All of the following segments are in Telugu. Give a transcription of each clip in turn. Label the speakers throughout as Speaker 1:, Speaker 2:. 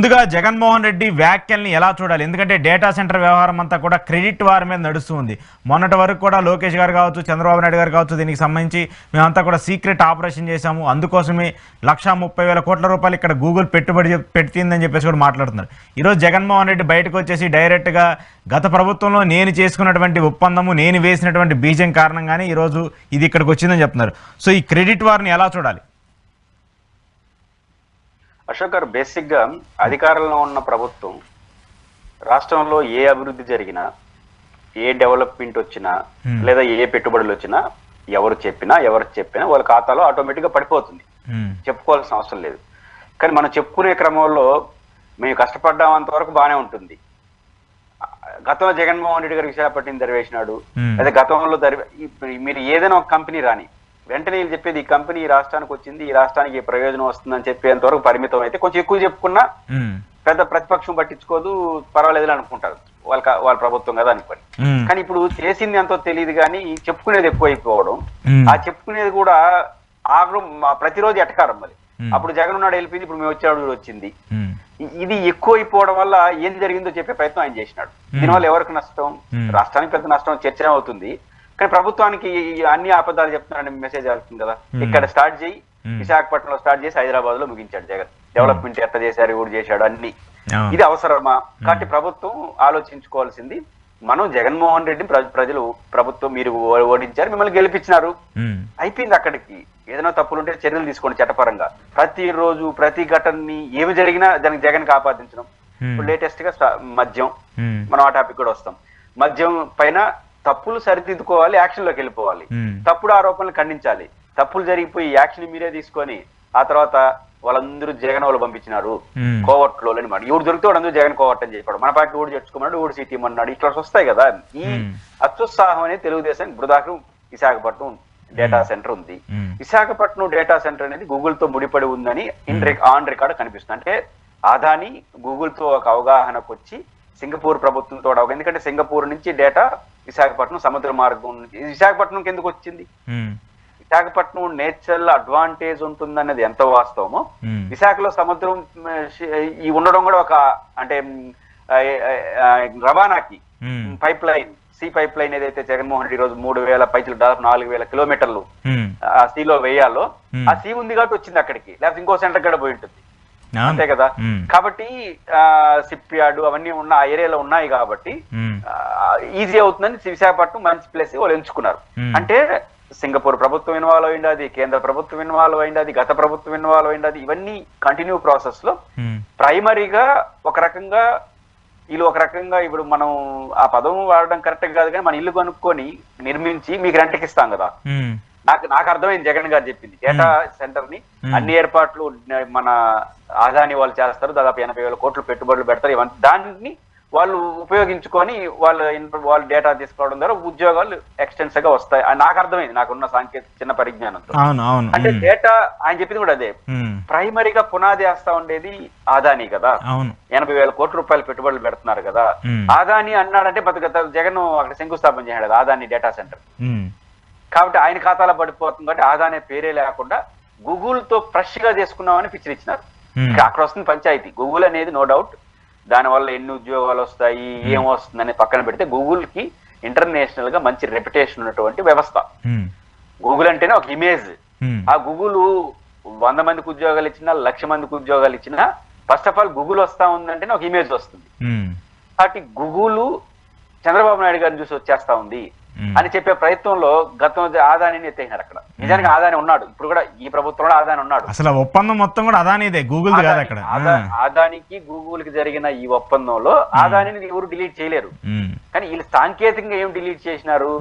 Speaker 1: ముందుగా జగన్మోహన్ రెడ్డి వ్యాఖ్యల్ని ఎలా చూడాలి? ఎందుకంటే డేటా సెంటర్ వ్యవహారం అంతా కూడా క్రెడిట్ వారి మీద నడుస్తుంది. మొన్నటి వరకు కూడా లోకేష్ గారు కావచ్చు, చంద్రబాబు నాయుడు గారు కావచ్చు, దీనికి సంబంధించి మేమంతా కూడా సీక్రెట్ ఆపరేషన్ చేశాము, అందుకోసమే 1,30,000 కోట్ల రూపాయలు ఇక్కడ గూగుల్ పెట్టుబడి పెట్టిందని చెప్పేసి కూడా మాట్లాడుతున్నారు. ఈరోజు జగన్మోహన్ రెడ్డి బయటకు వచ్చేసి డైరెక్ట్గా గత ప్రభుత్వంలో నేను చేసుకున్నటువంటి ఒప్పందము, నేను వేసినటువంటి బీజం కారణంగానే ఈరోజు ఇది ఇక్కడికి వచ్చిందని చెప్తున్నారు. సో ఈ క్రెడిట్ వారిని ఎలా చూడాలి?
Speaker 2: అశోక్ గారు, బేసిక్ గా అధికారంలో ఉన్న ప్రభుత్వం రాష్ట్రంలో ఏ అభివృద్ధి జరిగినా, ఏ డెవలప్మెంట్ వచ్చినా, లేదా ఏ పెట్టుబడులు వచ్చినా ఎవరు చెప్పినా వాళ్ళ ఖాతాలో ఆటోమేటిక్ గా పడిపోతుంది. చెప్పుకోవాల్సిన అవసరం లేదు. కానీ మనం చెప్పుకునే క్రమంలో మేము కష్టపడ్డామంత వరకు బాగానే ఉంటుంది. గతంలో జగన్మోహన్ రెడ్డి గారు విశాఖపట్నం దరివేసినాడు, అదే గతంలో మీరు ఏదైనా ఒక కంపెనీ రాని వెంటనే వీళ్ళు చెప్పేది ఈ కంపెనీ ఈ రాష్ట్రానికి వచ్చింది, ఈ రాష్ట్రానికి ప్రయోజనం వస్తుందని చెప్పేంత వరకు పరిమితం అయితే కొంచెం ఎక్కువ చెప్పుకున్నా పెద్ద ప్రతిపక్షం పట్టించుకోదు, పర్వాలేదు అనుకుంటారు, వాళ్ళ ప్రభుత్వం కదా అనుకోని. కానీ ఇప్పుడు చేసింది ఎంతో తెలియదు కానీ చెప్పుకునేది ఎక్కువ అయిపోవడం, ఆ చెప్పుకునేది కూడా ప్రతిరోజు ఎటకారం. మరి అప్పుడు జగన్ ఉన్నాడు వెళ్ళిపోయింది, ఇప్పుడు మేము వచ్చాడు వచ్చింది. ఇది ఎక్కువ అయిపోవడం వల్ల ఏం జరిగిందో చెప్పే ప్రయత్నం ఆయన చేసినాడు. దీనివల్ల ఎవరికి నష్టం? రాష్ట్రానికి పెద్ద నష్టం చర్చ అవుతుంది. కానీ ప్రభుత్వానికి అన్ని ఆపదాలు చెప్తున్నారని మెసేజ్ వెళ్తుంది కదా. ఇక్కడ స్టార్ట్ చేయి, విశాఖపట్నంలో స్టార్ట్ చేసి హైదరాబాద్ లో ముగించాడు జగన్. డెవలప్మెంట్ ఎట్లా చేశారు, ఎవరు చేశాడు అన్ని. ఇది అవసరమా? కాబట్టి ప్రభుత్వం ఆలోచించుకోవాల్సింది, మనం జగన్మోహన్ రెడ్డిని ప్రభుత్వం మీరు ఓడించారు, మిమ్మల్ని గెలిపించినారు, అయిపోయింది అక్కడికి. ఏదైనా తప్పులుంటే చర్యలు తీసుకోండి చట్టపరంగా. ప్రతిరోజు ప్రతి ఘటనని ఏమి జరిగినా దానికి జగన్ ఆపాదించడం. ఇప్పుడు లేటెస్ట్ గా మద్యం, మనం ఆ టాపిక్ కూడా వస్తాం. మద్యం పైన తప్పులు సరిదిద్దుకోవాలి, యాక్షన్ లోకి వెళ్ళిపోవాలి. తప్పుడు ఆరోపణలు ఖండించాలి. తప్పులు జరిగిపోయి యాక్షన్ మీరే తీసుకొని ఆ తర్వాత వాళ్ళందరూ జగన్ వాళ్ళు పంపించినారు కోవట్లో అనమాట. ఎవరు దొరికితే వాళ్ళందరూ జగన్ కోవట్ అని చెప్పాడు. మన పార్టీ ఓడి చేర్చుకున్నాడు, ఓడి సీటీ అన్నాడు. ఇట్లా వస్తాయి కదా. ఈ అత్యుత్సాహం అనేది తెలుగుదేశం. బృదాకు విశాఖపట్నం డేటా సెంటర్ ఉంది. విశాఖపట్నం డేటా సెంటర్ అనేది గూగుల్ తో ముడిపడి ఉందని ఆన్ రికార్డ్ కనిపిస్తుంది. అంటే అదాని గూగుల్ తో ఒక అవగాహనకు వచ్చి సింగపూర్ ప్రభుత్వంతో, ఎందుకంటే సింగపూర్ నుంచి డేటా విశాఖపట్నం సముద్ర మార్గం నుంచి విశాఖపట్నం కిందకు వచ్చింది. విశాఖపట్నం నేచురల్ అడ్వాంటేజ్ ఉంటుందన్నది ఎంత వాస్తవమో, విశాఖలో సముద్రం ఈ ఉండడం కూడా ఒక అంటే రవాణాకి pipeline, sea pipeline ఏదైతే జగన్మోహన్ రెడ్డి రోజు 3,000 పైచులు దాదాపు 4,000 కిలోమీటర్లు ఆ సీలో వేయాలో, ఆ సీ ఉంది కాబట్టి వచ్చింది అక్కడికి, లేకపోతే ఇంకో సెంటర్ కూడా పోయి ఉంటుంది. అంతే కదా. కాబట్టి సిప్ యార్డ్ అవన్నీ ఉన్న ఆ ఏరియాలో ఉన్నాయి కాబట్టి ఈజీ అవుతుందని విశాఖపట్నం మంచి ప్లేస్ వాళ్ళు ఎంచుకున్నారు. అంటే సింగపూర్ ప్రభుత్వం ఇన్వాల్వ్ అయింది, కేంద్ర ప్రభుత్వం ఇన్వాల్వ్ అయింది, గత ప్రభుత్వం ఇన్వాల్వ్ అయింది. ఇవన్నీ కంటిన్యూ ప్రాసెస్ లో ప్రైమరీగా ఒక రకంగా వీళ్ళు ఒక రకంగా ఇప్పుడు మనం ఆ పదం వాడడం కరెక్ట్ కాదు కానీ మన ఇల్లు కొనుక్కొని నిర్మించి మీకు రెంట్కి ఇస్తాం కదా. నాకు అర్థమైంది జగన్ గారు చెప్పింది. డేటా సెంటర్ ని అన్ని ఏర్పాట్లు మన ఆదాని వాళ్ళు చేస్తారు, దాదాపు 80,000 కోట్లు పెట్టుబడులు పెడతారు. దాన్ని వాళ్ళు ఉపయోగించుకొని వాళ్ళు డేటా తీసుకోవడం ద్వారా ఉద్యోగాలు ఎక్స్టెన్సివ్ గా వస్తాయి. నాకు అర్థమైంది, నాకున్న సాంకేతిక చిన్న పరిజ్ఞానంతో. అంటే డేటా ఆయన చెప్పింది కూడా అదే. ప్రైమరీగా పునాది వేస్తా ఉండేది ఆదాని కదా. 80,000 కోట్ల రూపాయలు పెట్టుబడులు పెడుతున్నారు కదా. ఆదాని అన్నాడంటే జగన్ అక్కడ శంకుస్థాపన చేశాడు ఆదాని డేటా సెంటర్. కాబట్టి ఆయన ఖాతాలో పడిపోతుంది కాబట్టి ఆదాని పేరే లేకుండా గూగుల్ తో ఫ్రెష్ గా చేసుకున్నామని పిక్చర్ ఇచ్చినారు. అక్కడ వస్తుంది పంచాయతీ. గూగుల్ అనేది నో డౌట్ దానివల్ల ఎన్ని ఉద్యోగాలు వస్తాయి, ఏం వస్తుందని పక్కన పెడితే గూగుల్ కి ఇంటర్నేషనల్ గా మంచి రెప్యుటేషన్ ఉన్నటువంటి వ్యవస్థ. గూగుల్ అంటేనే ఒక ఇమేజ్. ఆ గూగుల్ 100 మందికి ఉద్యోగాలు ఇచ్చినా, 1,00,000 మందికి ఉద్యోగాలు ఇచ్చినా ఫస్ట్ ఆఫ్ ఆల్ గూగుల్ వస్తా ఉందంటేనే ఒక ఇమేజ్ వస్తుంది. కాబట్టి గూగుల్ చంద్రబాబు నాయుడు గారిని చూసి వచ్చేస్తా ఉంది అని చెప్పే ప్రయత్నంలో గతం ఆదానిని ఎత్తేసినారు. అక్కడ నిజానికి ఆదాని ఉన్నాడు, ఇప్పుడు కూడా ఈ ప్రభుత్వంలో ఆదాని ఉన్నాడు.
Speaker 1: అసలు ఒప్పందం మొత్తం కూడా అదానిదే, గూగుల్ కాదు. అక్కడ
Speaker 2: ఆదానికి గూగుల్ కి జరిగిన ఈ ఒప్పందంలో ఆదానిని ఎవరు డిలీట్ చేయలేరు. కానీ వీళ్ళు సాంకేతికంగా ఏం డిలీట్ చేసినారు?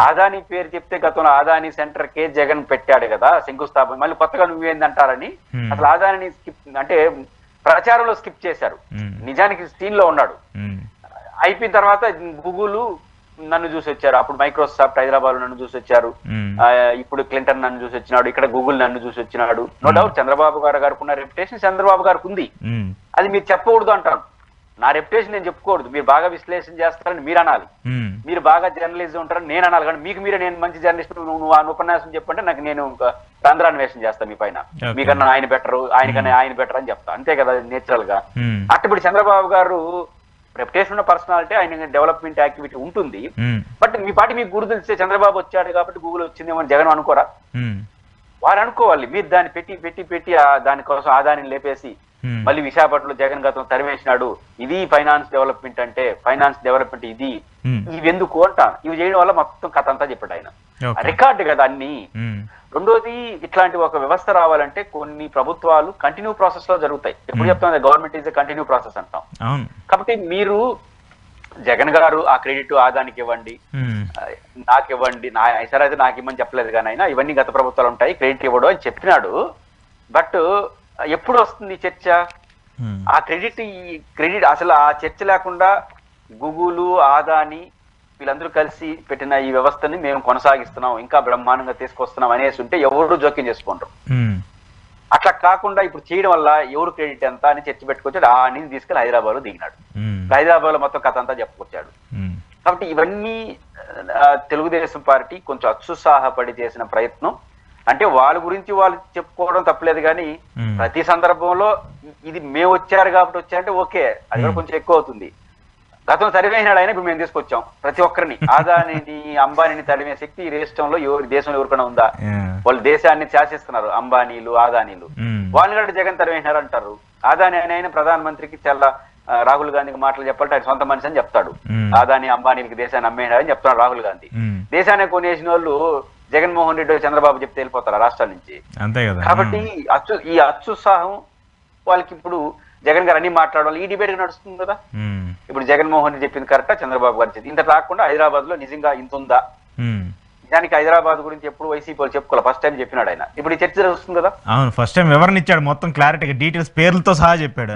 Speaker 2: ఆదాని పేరు చెప్తే గతంలో ఆదాని సెంటర్ కే జగన్ పెట్టాడు కదా శంకుస్థాపన, మళ్ళీ కొత్తగా నువ్వేందంటారని అసలు ఆదాని స్కిప్ అంటే ప్రచారంలో స్కిప్ చేశారు. నిజానికి స్క్రీన్ లో ఉన్నాడు. అయిపోయిన తర్వాత గూగుల్ నన్ను చూసి వచ్చారు, అప్పుడు మైక్రోసాఫ్ట్ హైదరాబాద్ లో నన్ను చూసి వచ్చారు, ఇప్పుడు క్లింటన్ నన్ను చూసి వచ్చినాడు, ఇక్కడ గూగుల్ నన్ను చూసి వచ్చినాడు. నో డౌట్ చంద్రబాబు గారికి ఉన్న రెప్యుటేషన్ చంద్రబాబు గారికి ఉంది, అది మీరు చెప్పకూడదు అంటారు. నా రెప్యుటేషన్ నేను చెప్పుకోవద్దు, మీరు బాగా విశ్లేషణ చేస్తారని మీరు అనాలి, మీరు బాగా జర్నలిజం ఉంటారని నేను అనాలి. కానీ మీకు మీరే నేను మంచి జర్నలిస్ట్ నువ్వు ఆ ఉపన్యాసం చెప్పంటే నాకు నేను రంధ్రాన్వేషణ చేస్తాను మీ పైన, మీకన్నా ఆయన బెటర్, ఆయనకన్నా ఆయన బెటర్ అని చెప్తా, అంతే కదా నేచురల్ గా. అట్ట ఇప్పుడు చంద్రబాబు గారు రెప్యుటేషన్ ఉన్న పర్సనాలిటీ, ఆయన డెవలప్మెంట్ యాక్టివిటీ ఉంటుంది. బట్ మీ పార్టీ మీకు గురి తెలిస్తే చంద్రబాబు వచ్చాడు కాబట్టి గూగుల్ వచ్చిందేమో జగన్ అనుకోరా? వారు అనుకోవాలి. మీరు దాన్ని పెట్టి దానికోసం ఆదాయాన్ని లేపేసి మళ్ళీ విశాఖపట్నంలో జగన్ గతం తరివేసినాడు, ఇది ఫైనాన్స్ డెవలప్మెంట్ అంటే, ఫైనాన్స్ డెవలప్మెంట్ ఇది, ఇవి ఎందుకు అంటాను. ఇవి చేయడం వల్ల మొత్తం కథ అంతా చెప్పాడు ఆయన. రికార్డు కదా అన్ని. రెండోది, ఇట్లాంటి ఒక వ్యవస్థ రావాలంటే కొన్ని ప్రభుత్వాలు కంటిన్యూ ప్రాసెస్ లో జరుగుతాయి. ఎప్పుడు చెప్తాం గవర్నమెంట్ ఈజ్ కంటిన్యూ ప్రాసెస్ అంటాం. కాబట్టి మీరు జగన్ గారు ఆ క్రెడిట్ ఆదానికి ఇవ్వండి, నాకు ఇవ్వండి, సరే అయితే నాకు ఇవ్వమని చెప్పలేదు కానీ అయినా ఇవన్నీ గత ప్రభుత్వాలు ఉంటాయి, క్రెడిట్ ఇవ్వడం అని చెప్పినాడు. బట్ ఎప్పుడు వస్తుంది చర్చ? ఆ క్రెడిట్ అసలు ఆ చర్చ లేకుండా గూగుల్, ఆదాని వీళ్ళందరూ కలిసి పెట్టిన ఈ వ్యవస్థని మేము కొనసాగిస్తున్నాం, ఇంకా బ్రహ్మాండంగా తీసుకొస్తున్నాం అనేసి ఉంటే ఎవరు జోక్యం చేసుకుంటారు. అట్లా కాకుండా ఇప్పుడు చేయడం వల్ల ఎవరు క్రెడిట్ ఎంత అని చర్చ పెట్టుకొచ్చాడు. ఆ నుంచి తీసుకెళ్లి హైదరాబాద్ లో దిగినాడు. హైదరాబాద్ లో మొత్తం కథ అంతా చెప్పుకొచ్చాడు. కాబట్టి ఇవన్నీ తెలుగుదేశం పార్టీ కొంచెం అత్యుత్సాహపడి చేసిన ప్రయత్నం. అంటే వాళ్ళ గురించి వాళ్ళు చెప్పుకోవడం తప్పలేదు కానీ ప్రతి సందర్భంలో ఇది మేము వచ్చారు కాబట్టి వచ్చారంటే ఓకే, అది కూడా కొంచెం ఎక్కువ అవుతుంది. గతం తరివేసినాడు ఆయన, ఇప్పుడు మేము తీసుకొచ్చాం ప్రతి ఒక్కరిని. ఆదానిని, అంబానీని తరిమే శక్తి ఈ రాష్ట్రంలో దేశంలో ఎవరికైనా ఉందా? వాళ్ళు దేశాన్ని శాసిస్తున్నారు, అంబానీలు, ఆదానీలు. వాళ్ళని కూడా జగన్ తరివేసినారు అంటారు. ఆదాని ఆయన ప్రధానమంత్రికి చాలా రాహుల్ గాంధీకి మాటలు చెప్పాలంటే ఆయన సొంత మనిషి అని చెప్తాడు. ఆదాని, అంబానీలకి దేశాన్ని అమ్మేసినారని చెప్తాడు రాహుల్ గాంధీ. దేశాన్ని కొనేసిన వాళ్ళు జగన్మోహన్ రెడ్డి, చంద్రబాబు చెప్తే వెళ్ళిపోతారు రాష్ట్రాల నుంచి. అంతే కదా. కాబట్టి ఈ అత్యుత్సాహం వాళ్ళకి ఇప్పుడు జగన్ గారు అన్ని మాట్లాడాలి, ఈ డిబేట్ నడుస్తుంది కదా. ఇప్పుడు జగన్మోహన్ రెడ్డి చెప్పింది కరెక్టా, చంద్రబాబు గారు చెప్పింది ఇంత రాకుండా హైదరాబాద్ లో నిజంగా ఇంత ఉందా? నిజానికి హైదరాబాద్ గురించి ఎప్పుడు వైసీపీ వాళ్ళు చెప్పుకోవాలి, ఫస్ట్ టైం చెప్పినాడు ఆయన. ఇప్పుడు ఈ చర్చ జరుగుతుంది కదా.
Speaker 1: అవును, ఫస్ట్ టైం వివరణ ఇచ్చాడు, మొత్తం క్లారిటీగా డీటెయిల్స్ పేర్లతో సహా చెప్పాడు.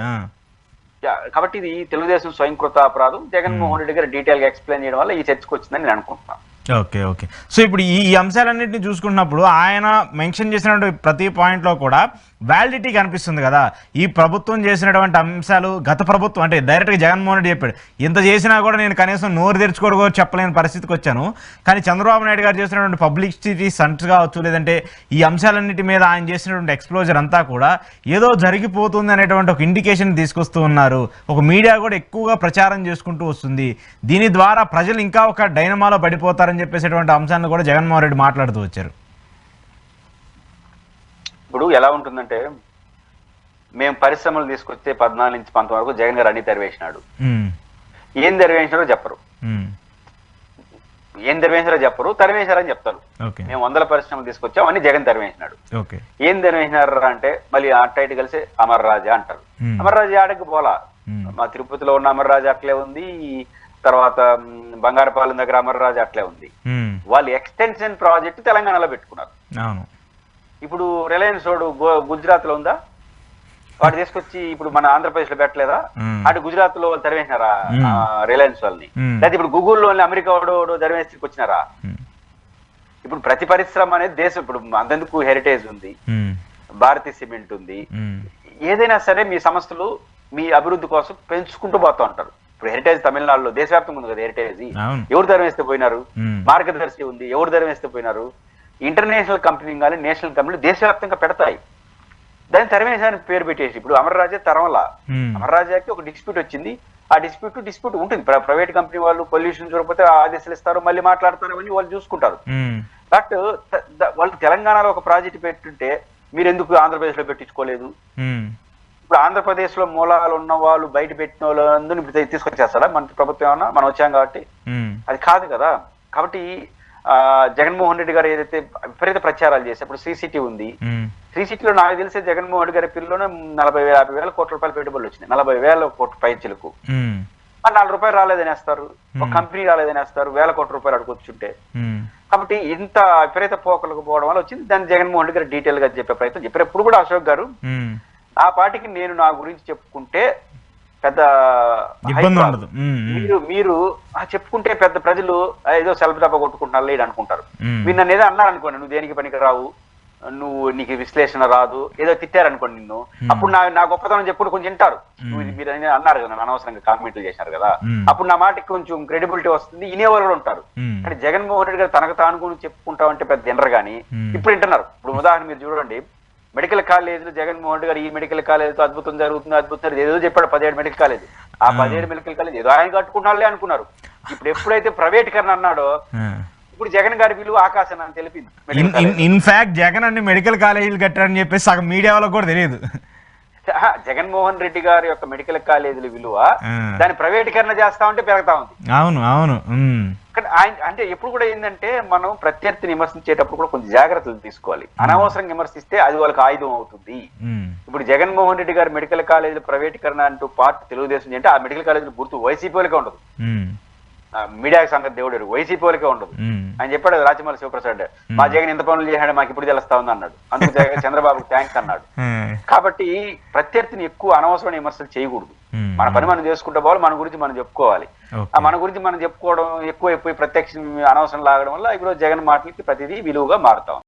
Speaker 2: కాబట్టి ఇది తెలుగుదేశం స్వయంకృత అపరాధం. జగన్మోహన్ రెడ్డి గారు డీటెయిల్ గా ఎక్స్ప్లెయిన్ చేయడం వల్ల ఈ చర్చకు వచ్చిందని నేను అనుకుంటున్నాను.
Speaker 1: Okay okay. సో ఇప్పుడు ఈ అంశాలన్నింటినీ చూసుకున్నప్పుడు ఆయన మెన్షన్ చేసినటువంటి ప్రతి పాయింట్లో కూడా వ్యాలిడిటీ కనిపిస్తుంది కదా. ఈ ప్రభుత్వం చేసినటువంటి అంశాలు గత ప్రభుత్వం అంటే డైరెక్ట్గా జగన్మోహన్ రెడ్డి చెప్పాడు, ఇంత చేసినా కూడా నేను కనీసం నోరు తెరుచుకోవడం చెప్పలేని పరిస్థితికి వచ్చాను. కానీ చంద్రబాబు నాయుడు గారు చేసినటువంటి పబ్లిసిటీ స్టంట్స్ కావచ్చు, లేదంటే ఈ అంశాలన్నిటి మీద ఆయన చేసినటువంటి ఎక్స్ప్లోజర్ అంతా కూడా ఏదో జరిగిపోతుంది అనేటువంటి ఒక ఇండికేషన్ తీసుకొస్తూ ఉన్నారు. ఒక మీడియా కూడా ఎక్కువగా ప్రచారం చేసుకుంటూ వస్తుంది. దీని ద్వారా ప్రజలు ఇంకా ఒక డైనమాలో పడిపోతారని చెప్పేసేటువంటి అంశాలను కూడా జగన్మోహన్ రెడ్డి మాట్లాడుతూ వచ్చారు.
Speaker 2: ఇప్పుడు ఎలా ఉంటుందంటే, మేము పరిశ్రమలు తీసుకొచ్చే 14 నుంచి 19 వరకు జగన్ గారు అన్ని తెరవేసినాడు. ఏం తెరవేసినారో చెప్పరు, తరివేశారని చెప్తారు. మేము 100 పరిశ్రమలు తీసుకొచ్చాం, అన్ని జగన్ తరివేసినాడు. ఏం తరివేసినారు అంటే మళ్ళీ అట్టైట్ కలిసి అమర్ రాజా అంటారు. అమర్ రాజా ఆడకి పోలా, మా తిరుపతిలో ఉన్న అమర్ రాజా అట్లే ఉంది, తర్వాత బంగారపాలెం దగ్గర అమర్ రాజా అట్లే ఉంది. వాళ్ళు ఎక్స్టెన్షన్ ప్రాజెక్ట్ తెలంగాణలో పెట్టుకున్నారు. ఇప్పుడు రిలయన్స్ వాడు గుజరాత్ లో ఉందా, వాడు తీసుకొచ్చి ఇప్పుడు మన ఆంధ్రప్రదేశ్ లో పెట్టలేదా? అటు గుజరాత్ లో వాళ్ళు తరివేసినారా రిలయన్స్ వాళ్ళని? లేదా ఇప్పుడు గూగుల్లో అమెరికా వాడు తరివేసి వచ్చినారా? ఇప్పుడు ప్రతి పరిశ్రమ అనేది దేశం, ఇప్పుడు అంతెందుకు హెరిటేజ్ ఉంది, భారతీయ సిమెంట్ ఉంది, ఏదైనా సరే మీ సంస్థలు మీ అభివృద్ధి కోసం పెంచుకుంటూ పోతా ఉంటారు. ఇప్పుడు హెరిటేజ్ తమిళనాడులో దేశవ్యాప్తంగా ఉంది కదా హెరిటేజ్, ఎవరు తరివేస్తే పోయినారు? మార్గదర్శి ఉంది, ఎవరు తరివేస్తే పోయినారు? ఇంటర్నేషనల్ కంపెనీ కానీ నేషనల్ కంపెనీలు దేశవ్యాప్తంగా పెడతాయి, దాన్ని తరివేశానికి పేరు పెట్టేసి. ఇప్పుడు అమర్ రాజా తరమలా, అమర్ రాజాకి ఒక డిస్ప్యూట్ వచ్చింది, ఆ డిస్ప్యూట్ ఉంటుంది. ప్రైవేట్ కంపెనీ వాళ్ళు పొల్యూషన్ చూడకపోతే ఆదేశాలు ఇస్తారు, మళ్ళీ మాట్లాడతారు, అవన్నీ వాళ్ళు చూసుకుంటారు. బట్ వాళ్ళు తెలంగాణలో ఒక ప్రాజెక్ట్ పెట్టుంటే మీరు ఎందుకు ఆంధ్రప్రదేశ్ లో పెట్టించుకోలేదు? ఇప్పుడు ఆంధ్రప్రదేశ్ లో మూలాలు ఉన్న వాళ్ళు బయట పెట్టిన వాళ్ళందరూ ఇప్పుడు తీసుకొచ్చేస్తారా మన ప్రభుత్వం? ఏమన్నా మనం వచ్చాం కాబట్టి అది కాదు కదా. కాబట్టి జగన్మోహన్ రెడ్డి గారు ఏదైతే విపరీత ప్రచారాలు చేసి, ఇప్పుడు శ్రీ ఉంది, శ్రీ సిటీలో నాకు తెలిసే జగన్మోహన్ రెడ్డి గారి పిల్లలోనే 40,000-50,000 కోట్ల రూపాయలు పెట్టుబడులు వచ్చినాయి. 40,000 కోట్ల పైచలకు 4 రూపాయలు రాలేదనేస్తారు, ఒక కంపెనీ రాలేదనేస్తారు, 1,000 కోట్ల రూపాయలు అడుగుతుంటే. కాబట్టి ఇంత విపరీత పోకలకు పోవడం వల్ల వచ్చింది. దాన్ని జగన్మోహన్ రెడ్డి గారు డీటెయిల్ గా చెప్పే ప్రయత్నం చెప్పారు. ఎప్పుడు కూడా అశోక్ గారు ఆ పార్టీకి నేను నా గురించి చెప్పుకుంటే పెద్ద మీరు చెప్పుకుంటే పెద్ద ప్రజలు ఏదో సెల్ఫ్ దెబ్బ కొట్టుకుంటున్నారు లేడు అనుకుంటారు. మీరు నన్ను ఏదో అన్నారు అనుకోండి, నువ్వు దేనికి పనికి రావు, నువ్వు నీకు విశ్లేషణ రాదు ఏదో తిట్టారనుకోండి నిన్ను, అప్పుడు నా గొప్పతనం చెప్పుడు కొంచెం వింటారు. నువ్వు ఇది మీరు అన్నారు కదా, నన్ను అనవసరంగా కామెంట్లు చేశారు కదా, అప్పుడు నా మాటకి కొంచెం క్రెడిబిలిటీ వస్తుంది, వినేవారు కూడా ఉంటారు. కానీ జగన్మోహన్ రెడ్డి గారు తనకు తాను గురించి చెప్పుకుంటామంటే పెద్ద వినరు. కానీ ఇప్పుడు వింటున్నారు. ఇప్పుడు ఉదాహరణ మీరు చూడండి, మెడికల్ కాలేజీలో జగన్మోహన్ రెడ్డి గారు ఈ మెడికల్ కాలేజీతో అద్భుతం జరుగుతుంది ఏదో చెప్పాడు. 17 మెడికల్ కాలేజ్, ఆ 17 మెడికల్ కాలేజ్ ఏదో ఆయన కట్టుకున్నాళ్ళే అనుకున్నారు. ఇప్పుడు ఎప్పుడైతే ప్రైవేటీకరణ అన్నాడో ఇప్పుడు జగన్ గారి విలువ ఆకాశం అని తెలిపింది.
Speaker 1: ఇన్ఫాక్ట్ జగన్ అన్ని మెడికల్ కాలేజీలు కట్టారని చెప్పేసి సగం మీడియా వాళ్ళకి కూడా తెలియదు.
Speaker 2: జగన్మోహన్ రెడ్డి గారి యొక్క మెడికల్ కాలేజీల విలువ దాని ప్రైవేటీకరణ చేస్తా ఉంటే పెరుగుతా ఉంది.
Speaker 1: అవును అవును.
Speaker 2: ఆయన అంటే ఎప్పుడు కూడా ఏంటంటే మనం ప్రత్యర్థిని విమర్శించేటప్పుడు కూడా కొంచెం జాగ్రత్తలు తీసుకోవాలి. అనవసరంగా విమర్శిస్తే అది వాళ్ళకి ఆయుధం అవుతుంది. ఇప్పుడు జగన్మోహన్ రెడ్డి గారి మెడికల్ కాలేజీల ప్రైవేటీకరణ అంటూ పార్టీ తెలుగుదేశం అంటే ఆ మెడికల్ కాలేజీలు గుర్తు వైసీపీ వాళ్ళకే ఉండదు. మీడియాకి సంగతి దేవుడు వైసీపీ వాళ్ళకే ఉండదు. ఆయన చెప్పాడు రాచమల్లి శివప్రసాద్, మా జగన్ ఎంత పనులు చేశాడు మాకు ఇప్పుడు తెలుస్తా ఉంది అన్నాడు. అందుకు చంద్రబాబు థ్యాంక్స్ అన్నాడు. కాబట్టి ప్రత్యర్థిని ఎక్కువ అనవసరమైన విమర్శలు చేయకూడదు. మన పని మనం చేసుకుంటే పోవాలి, మన గురించి మనం చెప్పుకోవాలి. మన గురించి మనం చెప్పుకోవడం ఎక్కువైపోయి ప్రత్యక్ష అనవసరం లాగడం వల్ల ఇప్పుడు జగన్ మాటలకి ప్రతిదీ విలువగా మారుతాం.